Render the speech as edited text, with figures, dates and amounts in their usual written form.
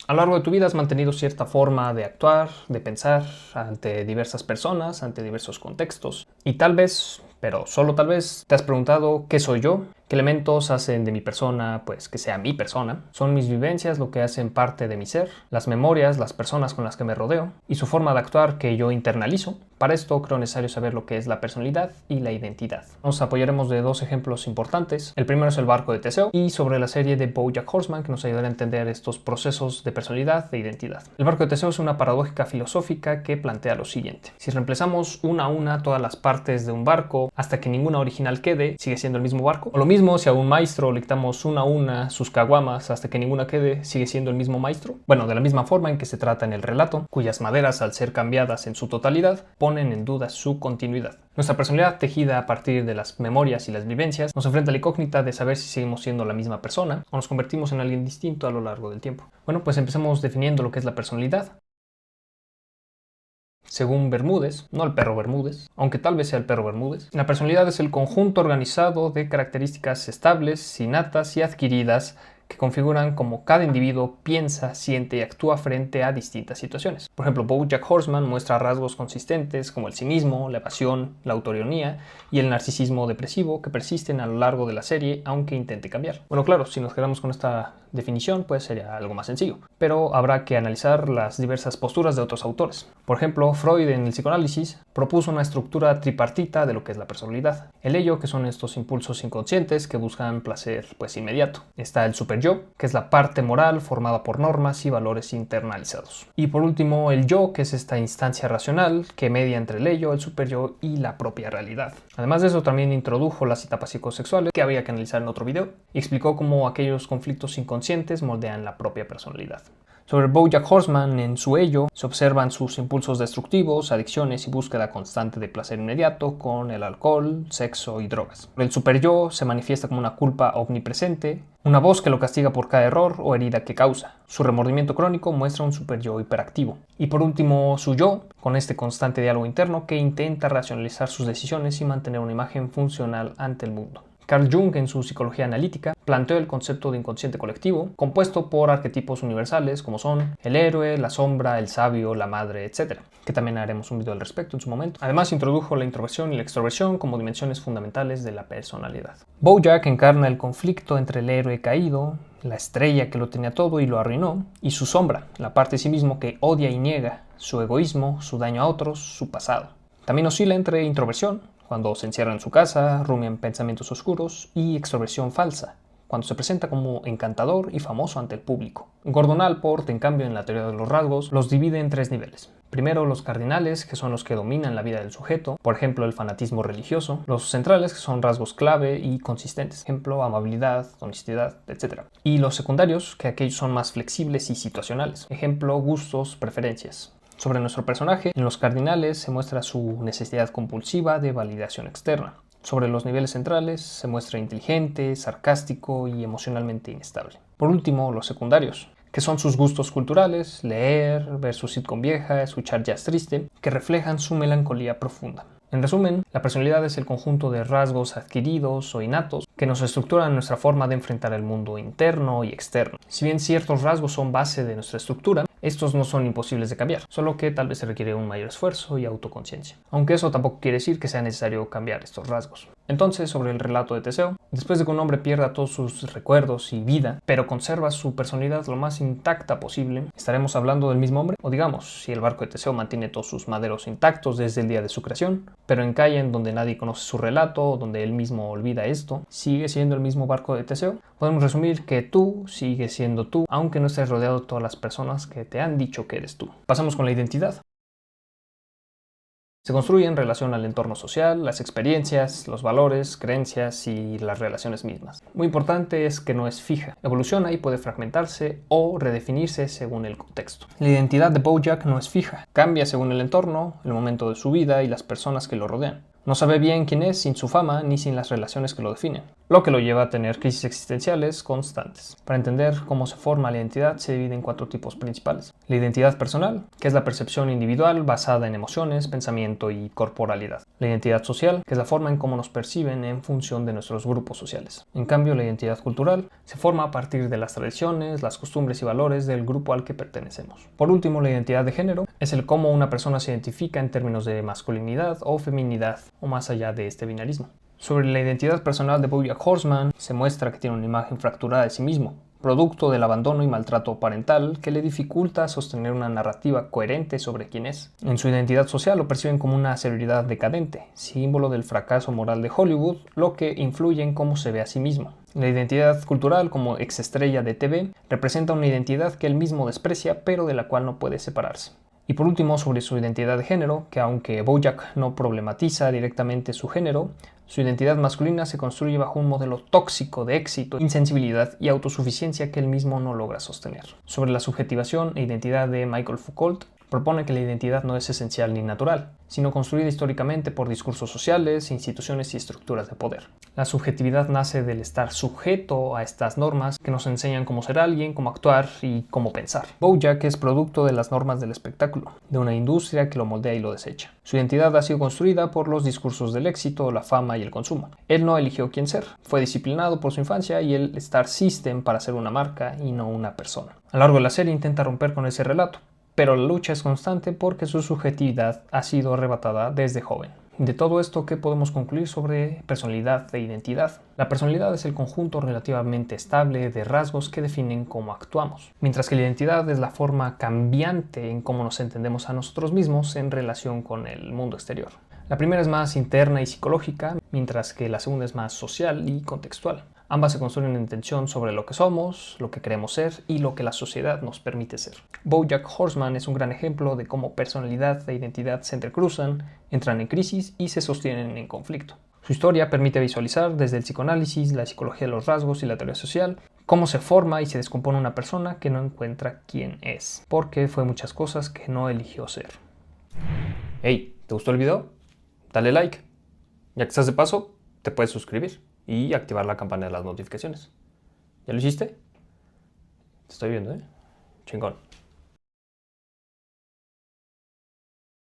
A lo largo de tu vida has mantenido cierta forma de actuar, de pensar ante diversas personas, ante diversos contextos. Y tal vez, pero solo tal vez, te has preguntado ¿qué soy yo? ¿Qué elementos hacen de mi persona, pues que sea mi persona? ¿Son mis vivencias lo que hacen parte de mi ser? ¿Las memorias, las personas con las que me rodeo? ¿Y su forma de actuar que yo internalizo? Para esto creo necesario saber lo que es la personalidad y la identidad. Nos apoyaremos de dos ejemplos importantes. El primero es el barco de Teseo y sobre la serie de BoJack Horseman que nos ayudará a entender estos procesos de personalidad e identidad. El barco de Teseo es una paradójica filosófica que plantea lo siguiente. Si reemplazamos una a una todas las partes de un barco hasta que ninguna original quede, ¿sigue siendo el mismo barco? O lo mismo si a un maestro le quitamos una a una sus caguamas hasta que ninguna quede, ¿sigue siendo el mismo maestro? Bueno, de la misma forma en que se trata en el relato, cuyas maderas al ser cambiadas en su totalidad, ponen en duda su continuidad. Nuestra personalidad, tejida a partir de las memorias y las vivencias, nos enfrenta a la incógnita de saber si seguimos siendo la misma persona o nos convertimos en alguien distinto a lo largo del tiempo. Bueno, pues empecemos definiendo lo que es la personalidad. Según Bermúdez, no el perro Bermúdez, aunque tal vez sea el perro Bermúdez, la personalidad es el conjunto organizado de características estables, innatas y adquiridas que configuran cómo cada individuo piensa, siente y actúa frente a distintas situaciones. Por ejemplo, BoJack Horseman muestra rasgos consistentes como el cinismo, la evasión, la autoironía y el narcisismo depresivo que persisten a lo largo de la serie aunque intente cambiar. Bueno, claro, si nos quedamos con esta definición, pues sería algo más sencillo, pero habrá que analizar las diversas posturas de otros autores. Por ejemplo, Freud en el psicoanálisis propuso una estructura tripartita de lo que es la personalidad. El ello, que son estos impulsos inconscientes que buscan placer pues inmediato. Está el superyo, que es la parte moral formada por normas y valores internalizados. Y por último, el yo, que es esta instancia racional que media entre el ello, el superyo y la propia realidad. Además de eso, también introdujo las etapas psicosexuales, que había que analizar en otro video, y explicó cómo aquellos conflictos inconscientes moldean la propia personalidad. Sobre BoJack Horseman, en su ello, se observan sus impulsos destructivos, adicciones y búsqueda constante de placer inmediato con el alcohol, sexo y drogas. El superyo se manifiesta como una culpa omnipresente, una voz que lo castiga por cada error o herida que causa. Su remordimiento crónico muestra un superyo hiperactivo. Y por último, su yo, con este constante diálogo interno que intenta racionalizar sus decisiones y mantener una imagen funcional ante el mundo. Carl Jung, en su psicología analítica, planteó el concepto de inconsciente colectivo, compuesto por arquetipos universales como son el héroe, la sombra, el sabio, la madre, etc., que también haremos un video al respecto en su momento. Además, introdujo la introversión y la extroversión como dimensiones fundamentales de la personalidad. BoJack encarna el conflicto entre el héroe caído, la estrella que lo tenía todo y lo arruinó, y su sombra, la parte de sí mismo que odia y niega, su egoísmo, su daño a otros, su pasado. También oscila entre introversión, cuando se encierra en su casa, rumia en pensamientos oscuros, y extroversión falsa, cuando se presenta como encantador y famoso ante el público. Gordon Allport, en cambio, en la teoría de los rasgos, los divide en tres niveles. Primero, los cardinales, que son los que dominan la vida del sujeto, por ejemplo, el fanatismo religioso. Los centrales, que son rasgos clave y consistentes, ejemplo, amabilidad, honestidad, etc. Y los secundarios, que aquellos son más flexibles y situacionales, ejemplo, gustos, preferencias. Sobre nuestro personaje, en los cardinales se muestra su necesidad compulsiva de validación externa. Sobre los niveles centrales se muestra inteligente, sarcástico y emocionalmente inestable. Por último, los secundarios, que son sus gustos culturales, leer, ver su sitcom vieja, escuchar jazz triste, que reflejan su melancolía profunda. En resumen, la personalidad es el conjunto de rasgos adquiridos o innatos que nos estructuran nuestra forma de enfrentar el mundo interno y externo. Si bien ciertos rasgos son base de nuestra estructura, estos no son imposibles de cambiar, solo que tal vez se requiere un mayor esfuerzo y autoconciencia. Aunque eso tampoco quiere decir que sea necesario cambiar estos rasgos. Entonces, sobre el relato de Teseo, después de que un hombre pierda todos sus recuerdos y vida, pero conserva su personalidad lo más intacta posible, ¿estaremos hablando del mismo hombre? O digamos, si el barco de Teseo mantiene todos sus maderos intactos desde el día de su creación, pero encalla en donde nadie conoce su relato, donde él mismo olvida esto, ¿sigue siendo el mismo barco de Teseo? Podemos resumir que tú sigues siendo tú, aunque no estés rodeado de todas las personas que te han dicho que eres tú. Pasamos con la identidad. Se construye en relación al entorno social, las experiencias, los valores, creencias y las relaciones mismas. Muy importante es que no es fija, evoluciona y puede fragmentarse o redefinirse según el contexto. La identidad de BoJack no es fija, cambia según el entorno, el momento de su vida y las personas que lo rodean. No sabe bien quién es sin su fama ni sin las relaciones que lo definen. lo que lo lleva a tener crisis existenciales constantes. Para entender cómo se forma la identidad se divide en 4 tipos principales. La identidad personal, que es la percepción individual basada en emociones, pensamiento y corporalidad. La identidad social, que es la forma en cómo nos perciben en función de nuestros grupos sociales. En cambio, la identidad cultural se forma a partir de las tradiciones, las costumbres y valores del grupo al que pertenecemos. Por último, la identidad de género es el cómo una persona se identifica en términos de masculinidad o feminidad, o más allá de este binarismo. Sobre la identidad personal de BoJack Horseman, se muestra que tiene una imagen fracturada de sí mismo, producto del abandono y maltrato parental que le dificulta sostener una narrativa coherente sobre quién es. En su identidad social lo perciben como una celebridad decadente, símbolo del fracaso moral de Hollywood, lo que influye en cómo se ve a sí mismo. La identidad cultural, como exestrella de TV, representa una identidad que él mismo desprecia, pero de la cual no puede separarse. Y por último, sobre su identidad de género, que aunque BoJack no problematiza directamente su género, su identidad masculina se construye bajo un modelo tóxico de éxito, insensibilidad y autosuficiencia que él mismo no logra sostener. Sobre la subjetivación e identidad de Michael Foucault, propone que la identidad no es esencial ni natural, sino construida históricamente por discursos sociales, instituciones y estructuras de poder. La subjetividad nace del estar sujeto a estas normas que nos enseñan cómo ser alguien, cómo actuar y cómo pensar. BoJack es producto de las normas del espectáculo, de una industria que lo moldea y lo desecha. Su identidad ha sido construida por los discursos del éxito, la fama y el consumo. Él no eligió quién ser, fue disciplinado por su infancia y el Star System para ser una marca y no una persona. A lo largo de la serie intenta romper con ese relato, pero la lucha es constante porque su subjetividad ha sido arrebatada desde joven. De todo esto, ¿qué podemos concluir sobre personalidad e identidad? La personalidad es el conjunto relativamente estable de rasgos que definen cómo actuamos, mientras que la identidad es la forma cambiante en cómo nos entendemos a nosotros mismos en relación con el mundo exterior. La primera es más interna y psicológica, mientras que la segunda es más social y contextual. Ambas se construyen en tensión sobre lo que somos, lo que queremos ser y lo que la sociedad nos permite ser. BoJack Horseman es un gran ejemplo de cómo personalidad e identidad se entrecruzan, entran en crisis y se sostienen en conflicto. Su historia permite visualizar desde el psicoanálisis, la psicología de los rasgos y la teoría social cómo se forma y se descompone una persona que no encuentra quién es, porque fue muchas cosas que no eligió ser. Hey, ¿te gustó el video? Dale like. Ya que estás de paso, te puedes suscribir y activar la campana de las notificaciones. ¿Ya lo hiciste? Te estoy viendo, ¿eh? Chingón.